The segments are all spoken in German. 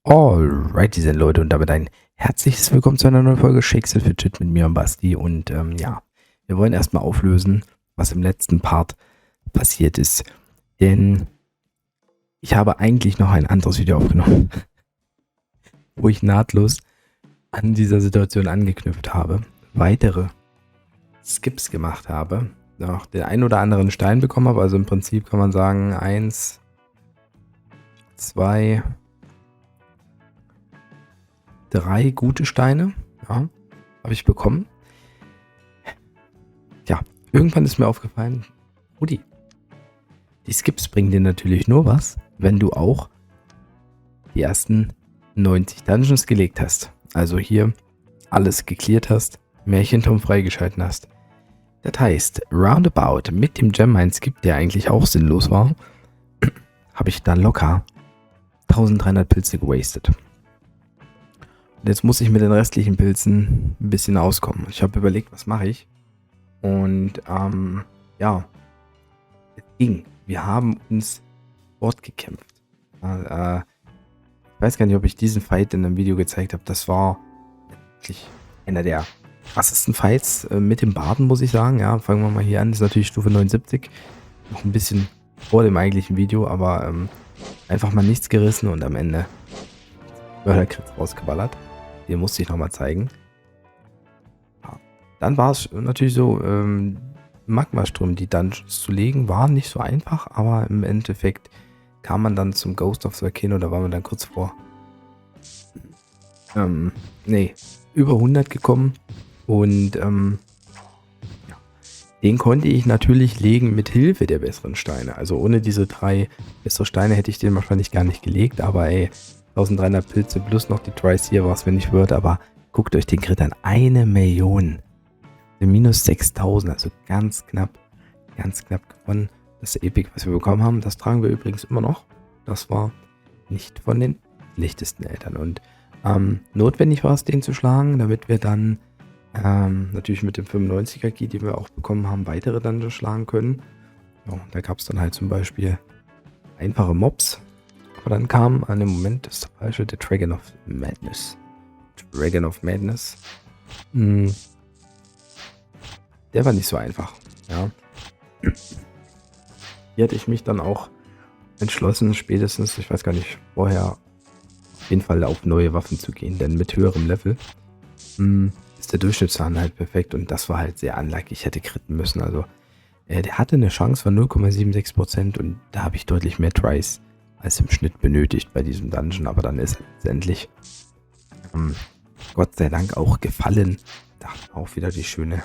Alright, diese Leute, und damit ein herzliches Willkommen zu einer neuen Folge Shakes It Fidget mit mir und Basti. Und ja, wir wollen erstmal auflösen, was im letzten Part passiert ist. Denn ich habe eigentlich noch ein anderes Video aufgenommen, wo ich nahtlos an dieser Situation angeknüpft habe, weitere Skips gemacht habe, noch den einen oder anderen Stein bekommen habe. Also im Prinzip kann man sagen, 1, 2, 3 gute Steine, ja, habe ich bekommen. Ja, irgendwann ist mir aufgefallen, Rudi, die Skips bringen dir natürlich nur was, wenn du auch die ersten 90 Dungeons gelegt hast. Also hier alles geklärt hast, Märchenturm freigeschalten hast. Das heißt, roundabout mit dem Gemmine Skip, der eigentlich auch sinnlos war, habe ich dann locker 1300 Pilze gewastet. Und jetzt muss ich mit den restlichen Pilzen ein bisschen auskommen. Ich habe überlegt, was mache ich? Und ja, es ging. Wir haben uns fortgekämpft. Ich weiß gar nicht, ob ich diesen Fight in einem Video gezeigt habe. Das war wirklich einer der krassesten Fights mit dem Baden, muss ich sagen. Ja, fangen wir mal hier an. Das ist natürlich Stufe 79. Noch ein bisschen vor dem eigentlichen Video, aber einfach mal nichts gerissen und am Ende Mörderkritz rausgeballert. Den musste ich nochmal zeigen. Ja. Dann war es natürlich so, Magma-Strom, die Dungeons zu legen, war nicht so einfach, aber im Endeffekt kam man dann zum Ghost of Volcano, da waren wir dann kurz vor über 100 gekommen und ja, den konnte ich natürlich legen mit Hilfe der besseren Steine. Also ohne diese 3 bessere Steine hätte ich den wahrscheinlich gar nicht gelegt, aber ey, 1300 Pilze plus noch die Tries hier, was wenn nicht wird, aber guckt euch den Crit an, 1 Million. Minus 6000, also ganz knapp gewonnen. Das Epic, was wir bekommen haben, das tragen wir übrigens immer noch. Das war nicht von den schlechtesten Eltern. Und notwendig war es, den zu schlagen, damit wir dann natürlich mit dem 95er Key, den wir auch bekommen haben, weitere Dungeons schlagen können. Ja, da gab es dann halt zum Beispiel einfache Mobs. Aber dann kam an dem Moment das falsche, der Dragon of Madness. Der war nicht so einfach, ja. Hier hatte ich mich dann auch entschlossen, spätestens, ich weiß gar nicht, vorher auf jeden Fall auf neue Waffen zu gehen, denn mit höherem Level ist der Durchschnittszahn halt perfekt und das war halt sehr unlucky. Ich hätte kritten müssen, also der hatte eine Chance von 0,76% und da habe ich deutlich mehr Tries als im Schnitt benötigt bei diesem Dungeon, aber dann ist letztendlich Gott sei Dank auch gefallen. Da auch wieder die schöne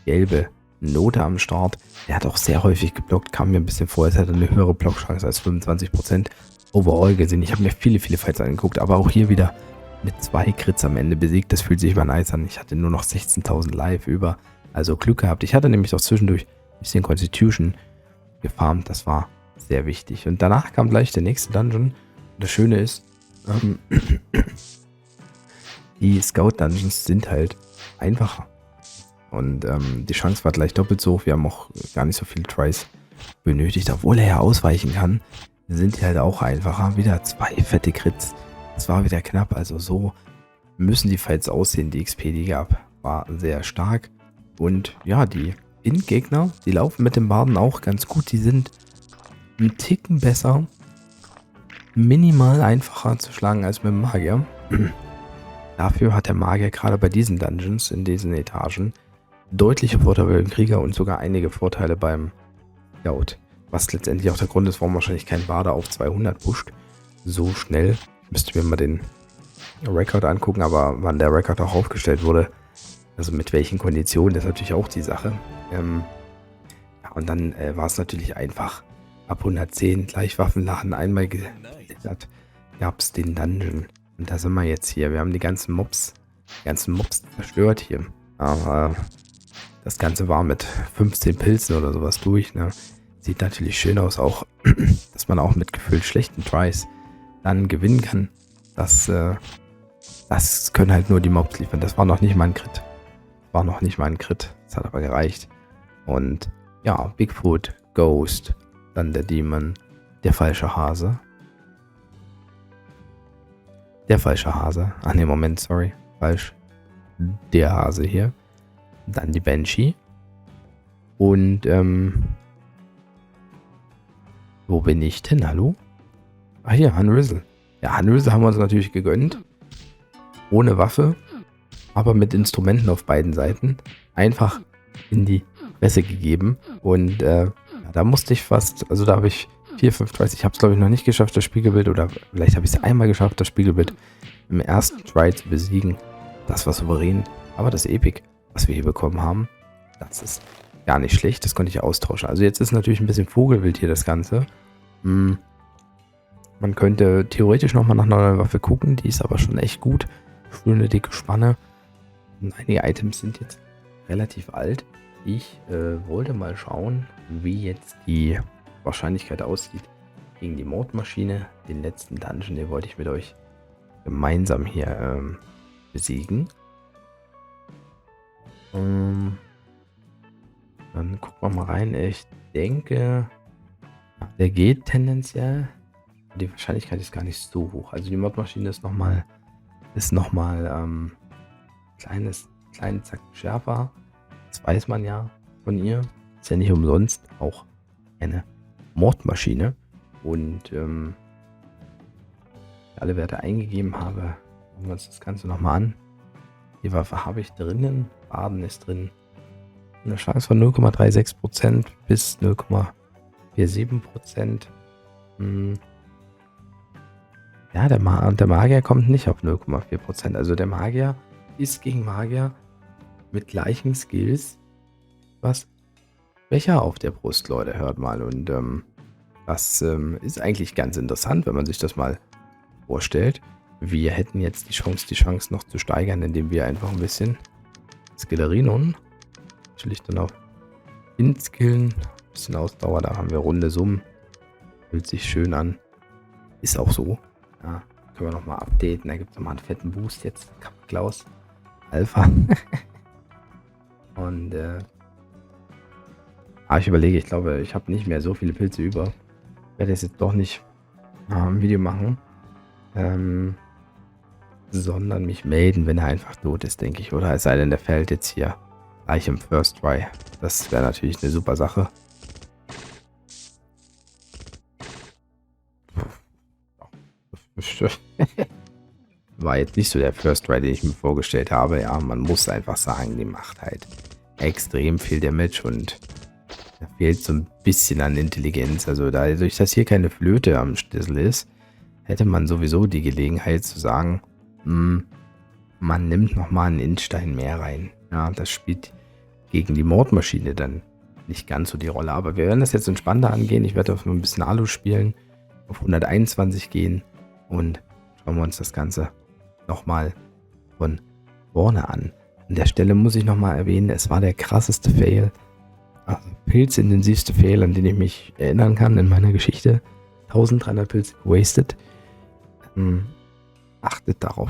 gelbe Note am Start. Der hat auch sehr häufig geblockt, kam mir ein bisschen vor, als hätte er eine höhere Blockchance als 25% overall gesehen. Ich habe mir viele Fights angeguckt, aber auch hier wieder mit 2 Crits am Ende besiegt. Das fühlt sich mal nice an. Ich hatte nur noch 16.000 live über, also Glück gehabt. Ich hatte nämlich auch zwischendurch ein bisschen Constitution gefarmt, das war sehr wichtig. Und danach kam gleich der nächste Dungeon. Und das Schöne ist, die Scout-Dungeons sind halt einfacher. Und die Chance war gleich doppelt so hoch. Wir haben auch gar nicht so viele Tries benötigt. Obwohl er ja ausweichen kann, sind die halt auch einfacher. Wieder 2 fette Crits. Das war wieder knapp. Also so müssen die Fights aussehen. Die XP, die gab, war sehr stark. Und ja, die Gegner, die laufen mit dem Barden auch ganz gut. Die sind ein Ticken besser. Minimal einfacher zu schlagen als mit dem Magier. Dafür hat der Magier gerade bei diesen Dungeons, in diesen Etagen, deutliche Vorteile beim Krieger und sogar einige Vorteile beim Scout. Was letztendlich auch der Grund ist, warum wahrscheinlich kein Barder auf 200 pusht. So schnell. Ich müsste mir mal den Rekord angucken, aber wann der Rekord auch aufgestellt wurde, also mit welchen Konditionen, das ist natürlich auch die Sache. Ja, und dann war es natürlich einfach. Ab 110 gleich Waffenladen einmal geliefert, gab es den Dungeon. Und da sind wir jetzt hier. Wir haben die ganzen Mobs zerstört hier. Aber das Ganze war mit 15 Pilzen oder sowas durch. Ne? Sieht natürlich schön aus, auch, dass man auch mit gefühlt schlechten Tries dann gewinnen kann. Das können halt nur die Mobs liefern. Das war noch nicht mal ein Crit. Das hat aber gereicht. Und ja, Bigfoot, Ghost, dann der Demon, der falsche Hase. Der falsche Hase. Ach ne, Moment, sorry. Falsch. Der Hase hier. Dann die Banshee. Und, wo bin ich denn? Hallo? Ah, hier, Hanrizzle. Ja, Hanrizzle haben wir uns natürlich gegönnt. Ohne Waffe, aber mit Instrumenten auf beiden Seiten. Einfach in die Fresse gegeben. Und, ja, da musste ich fast, also da habe ich 4, 5, 30, ich habe es glaube ich noch nicht geschafft, das Spiegelbild, oder vielleicht habe ich es einmal geschafft, das Spiegelbild im ersten Try zu besiegen. Das war souverän. Aber das Epic, was wir hier bekommen haben, das ist gar nicht schlecht. Das konnte ich austauschen. Also jetzt ist natürlich ein bisschen Vogelwild hier das Ganze. Man könnte theoretisch nochmal nach einer neuen Waffe gucken. Die ist aber schon echt gut. Schöne dicke Spanne. Und einige Items sind jetzt relativ alt. Ich wollte mal schauen, wie jetzt die Wahrscheinlichkeit aussieht gegen die Mordmaschine. Den letzten Dungeon, den wollte ich mit euch gemeinsam hier besiegen. Dann gucken wir mal rein. Ich denke, der geht tendenziell. Die Wahrscheinlichkeit ist gar nicht so hoch. Also die Mordmaschine ist nochmal kleinen Zack schärfer. Das weiß man ja von ihr. Ist ja nicht umsonst auch eine Mordmaschine. Und alle Werte eingegeben habe, gucken wir uns das Ganze nochmal an. Die Waffe habe ich drinnen. Baden ist drin. Eine Chance von 0,36% bis 0,47%. Ja, der Magier kommt nicht auf 0,4%. Also der Magier ist gegen Magier mit gleichen Skills was schwächer auf der Brust, Leute. Hört mal. Und das ist eigentlich ganz interessant, wenn man sich das mal vorstellt. Wir hätten jetzt die Chance noch zu steigern, indem wir einfach ein bisschen Skillerinon, natürlich dann auch Inskillen, ein bisschen Ausdauer, da haben wir runde Summen. Fühlt sich schön an. Ist auch so. Ja, können wir nochmal updaten. Da gibt es nochmal einen fetten Boost jetzt. Klaus Alpha. Und ich überlege, ich glaube, ich habe nicht mehr so viele Pilze über. Ich werde jetzt doch nicht ein Video machen. Sondern mich melden, wenn er einfach tot ist, denke ich. Oder es sei denn, der fällt jetzt hier gleich im First Try. Das wäre natürlich eine super Sache. War jetzt nicht so der First Try, den ich mir vorgestellt habe. Ja, man muss einfach sagen, die macht halt extrem viel Damage und da fehlt so ein bisschen an Intelligenz. Also dadurch, dass hier keine Flöte am Schlüssel ist, hätte man sowieso die Gelegenheit zu sagen, man nimmt nochmal einen Innenstein mehr rein. Ja, das spielt gegen die Mordmaschine dann nicht ganz so die Rolle. Aber wir werden das jetzt entspannter angehen. Ich werde auf ein bisschen Alu spielen, auf 121 gehen und schauen wir uns das Ganze nochmal von vorne an. An der Stelle muss ich nochmal erwähnen, es war der krasseste Fail, pilzintensivste Fail, an den ich mich erinnern kann in meiner Geschichte. 1300 Pilze wasted. Achtet darauf.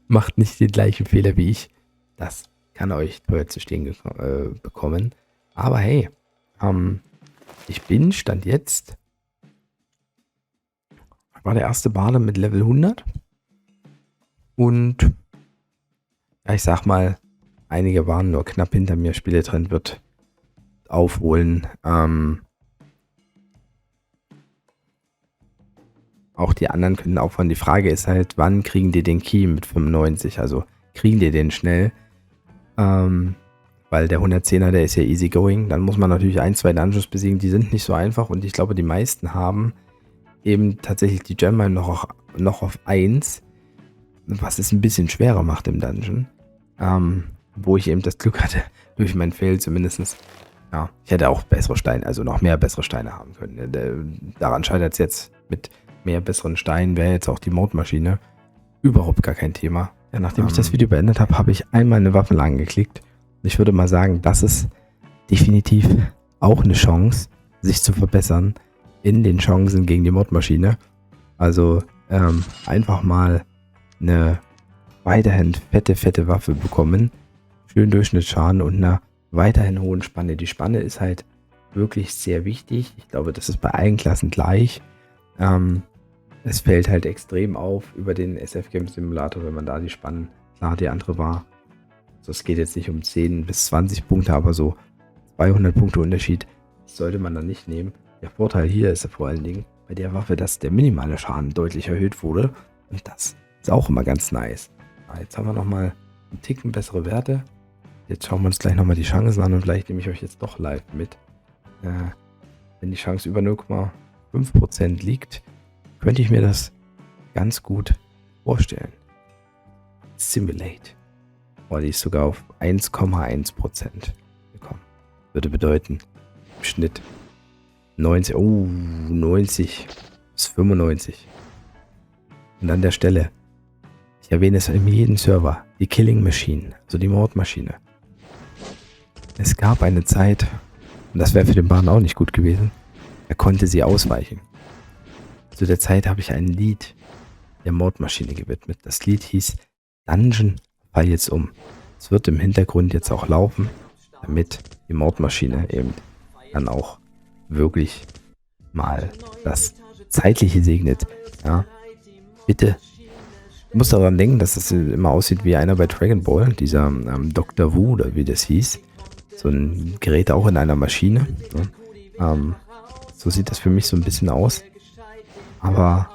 Macht nicht den gleichen Fehler wie ich. Das kann euch teuer zu stehen bekommen. Aber hey, ich bin Stand jetzt, war der erste Bade mit Level 100. Und ja, ich sag mal, einige waren nur knapp hinter mir. Spieletrend wird aufholen. Auch die anderen können aufhören. Die Frage ist halt, wann kriegen die den Key mit 95? Also kriegen die den schnell? Weil der 110er, der ist ja easy going. Dann muss man natürlich 1, 2 Dungeons besiegen. Die sind nicht so einfach und ich glaube, die meisten haben eben tatsächlich die Gemma noch auf 1, was es ein bisschen schwerer macht im Dungeon. Wo ich eben das Glück hatte, durch mein Fail zumindest. Ja, ich hätte auch bessere Steine, also noch mehr bessere Steine haben können. Daran scheitert es jetzt. Mit mehr besseren Steinen wäre jetzt auch die Mordmaschine überhaupt gar kein Thema. Ja, nachdem ich das Video beendet habe, habe ich einmal eine Waffe lang geklickt. Und ich würde mal sagen, das ist definitiv auch eine Chance, sich zu verbessern in den Chancen gegen die Mordmaschine. Also einfach mal eine weiterhin fette Waffe bekommen. Schön Durchschnittsschaden und einer weiterhin hohen Spanne. Die Spanne ist halt wirklich sehr wichtig. Ich glaube, das ist bei allen Klassen gleich. es fällt halt extrem auf über den SF Game Simulator, wenn man da die Spannen, klar, die andere war. Also es geht jetzt nicht um 10 bis 20 Punkte, aber so 200 Punkte Unterschied sollte man dann nicht nehmen. Der Vorteil hier ist ja vor allen Dingen bei der Waffe, dass der minimale Schaden deutlich erhöht wurde. Und das ist auch immer ganz nice. Jetzt haben wir nochmal einen Ticken bessere Werte. Jetzt schauen wir uns gleich nochmal die Chancen an und vielleicht nehme ich euch jetzt doch live mit. Wenn die Chance über 0,5% liegt, könnte ich mir das ganz gut vorstellen. Simulate. Oh, die ist sogar auf 1,1% gekommen. Würde bedeuten, im Schnitt 90 bis 95. Und an der Stelle, ich erwähne es in jedem Server, die Killing Machine, also die Mordmaschine. Es gab eine Zeit, und das wäre für den Bahn auch nicht gut gewesen, er konnte sie ausweichen. Zu der Zeit habe ich ein Lied der Mordmaschine gewidmet. Das Lied hieß Dungeon, fall jetzt um. Es wird im Hintergrund jetzt auch laufen, damit die Mordmaschine eben dann auch wirklich mal das Zeitliche segnet. Ja, bitte. Ich muss daran denken, dass das immer aussieht wie einer bei Dragon Ball, dieser Dr. Wu oder wie das hieß. So ein Gerät auch in einer Maschine. Ne? So sieht das für mich so ein bisschen aus. Aber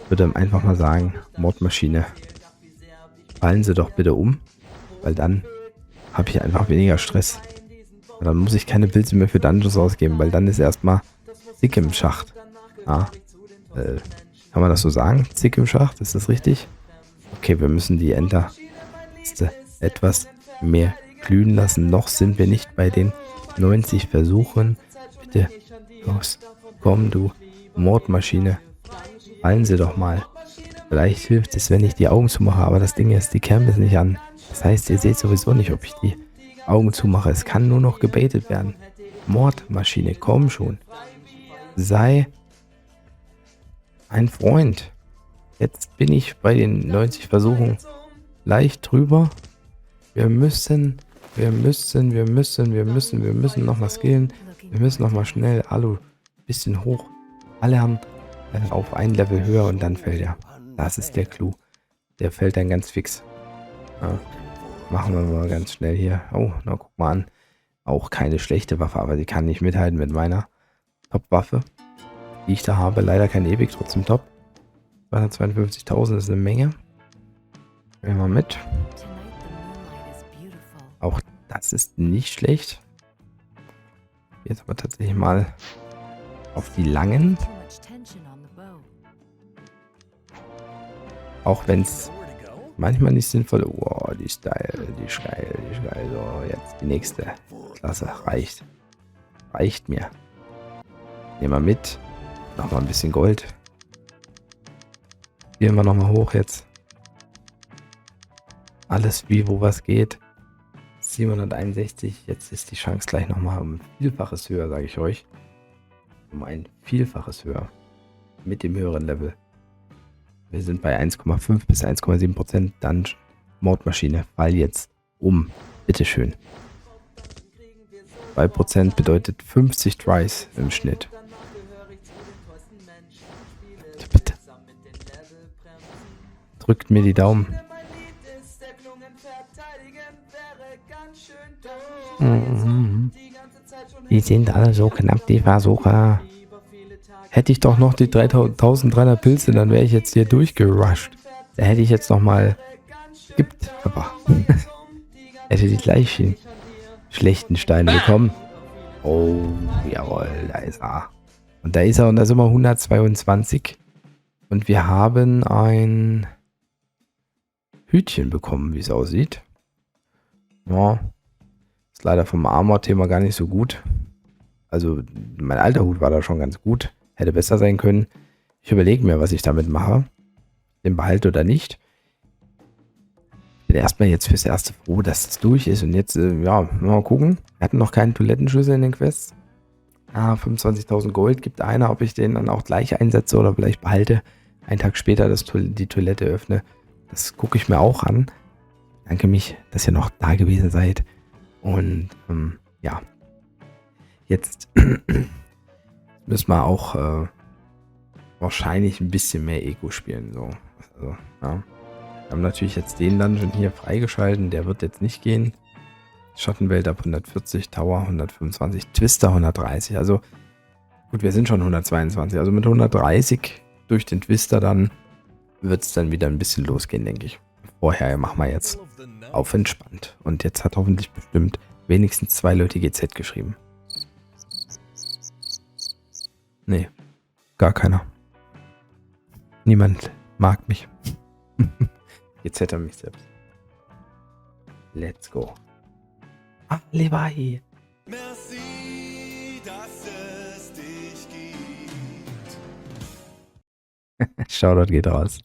ich würde einfach mal sagen, Mordmaschine, fallen Sie doch bitte um, weil dann habe ich einfach weniger Stress. Und dann muss ich keine Pilze mehr für Dungeons ausgeben, weil dann ist erstmal Zick im Schacht. Ja, kann man das so sagen? Zick im Schacht, ist das richtig? Okay, wir müssen die Enter etwas mehr glühen lassen. Noch sind wir nicht bei den 90 Versuchen. Bitte, los, komm du Mordmaschine. Fallen Sie doch mal. Vielleicht hilft es, wenn ich die Augen zumache, aber das Ding ist, die Cam ist nicht an. Das heißt, ihr seht sowieso nicht, ob ich die Augen zumache. Es kann nur noch gebaitet werden. Mordmaschine, komm schon. Sei ein Freund. Jetzt bin ich bei den 90 Versuchen leicht drüber. Wir müssen nochmal skillen. Wir müssen nochmal schnell, Alu, bisschen hoch. Alle haben auf ein Level höher und dann fällt er. Das ist der Clou. Der fällt dann ganz fix. Ja, machen wir mal ganz schnell hier. Oh, na guck mal an. Auch keine schlechte Waffe, aber die kann nicht mithalten mit meiner Top-Waffe, die ich da habe. Leider kein Ewig, trotzdem top. 252.000 ist eine Menge. Nehmen wir mit. Auch das ist nicht schlecht. Jetzt aber tatsächlich mal auf die langen. Auch wenn es manchmal nicht sinnvoll ist. Oh, die ist geil, die ist geil, die ist geil. So, jetzt die nächste Klasse. Reicht. Reicht mir. Nehmen wir mit. Nochmal ein bisschen Gold. Gehen wir nochmal hoch jetzt. Alles wie, wo was geht. 761. Jetzt ist die Chance gleich nochmal um ein Vielfaches höher, sage ich euch. Um ein Vielfaches höher. Mit dem höheren Level. Wir sind bei 1,5 bis 1,7%. Dungeon. Mordmaschine. Fall jetzt um. Bitteschön. 2% bedeutet 50 Tries im Schnitt. Bitte. Drückt mir die Daumen. Die sind alle so knapp, die Versuche. Hätte ich doch noch die 3300 Pilze, dann wäre ich jetzt hier durchgerusht. Da hätte ich jetzt noch mal gibt, aber hätte die gleichen schlechten Steine bekommen. Oh, jawohl, da ist er. Und da ist er und da sind wir 122. Und wir haben ein Hütchen bekommen, wie es aussieht. Ja, ist leider vom Armor-Thema gar nicht so gut. Also mein alter Hut war da schon ganz gut. Hätte besser sein können. Ich überlege mir, was ich damit mache. Den behalte oder nicht. Bin erstmal jetzt fürs Erste froh, dass es durch ist. Und jetzt, ja, mal gucken. Wir hatten noch keinen Toilettenschlüssel in den Quests. 25.000 Gold gibt einer, ob ich den dann auch gleich einsetze oder vielleicht behalte. Einen Tag später die Toilette öffne. Das gucke ich mir auch an. Danke mich, dass ihr noch da gewesen seid. Und ja. Jetzt müssen wir auch wahrscheinlich ein bisschen mehr Ego spielen. So. Also, ja. Wir haben natürlich jetzt den Dungeon hier freigeschalten. Der wird jetzt nicht gehen. Schattenwelt ab 140, Tower 125, Twister 130. Also gut, wir sind schon 122. Also mit 130 durch den Twister dann wird es dann wieder ein bisschen losgehen, denke ich. Vorher machen wir jetzt auf entspannt. Und jetzt hat hoffentlich bestimmt wenigstens 2 Leute GZ geschrieben. Nee, gar keiner. Niemand mag mich. Jetzt hätte er mich selbst. Let's go. Ah, Levi. Merci, dass es dich gibt. Shoutout geht raus.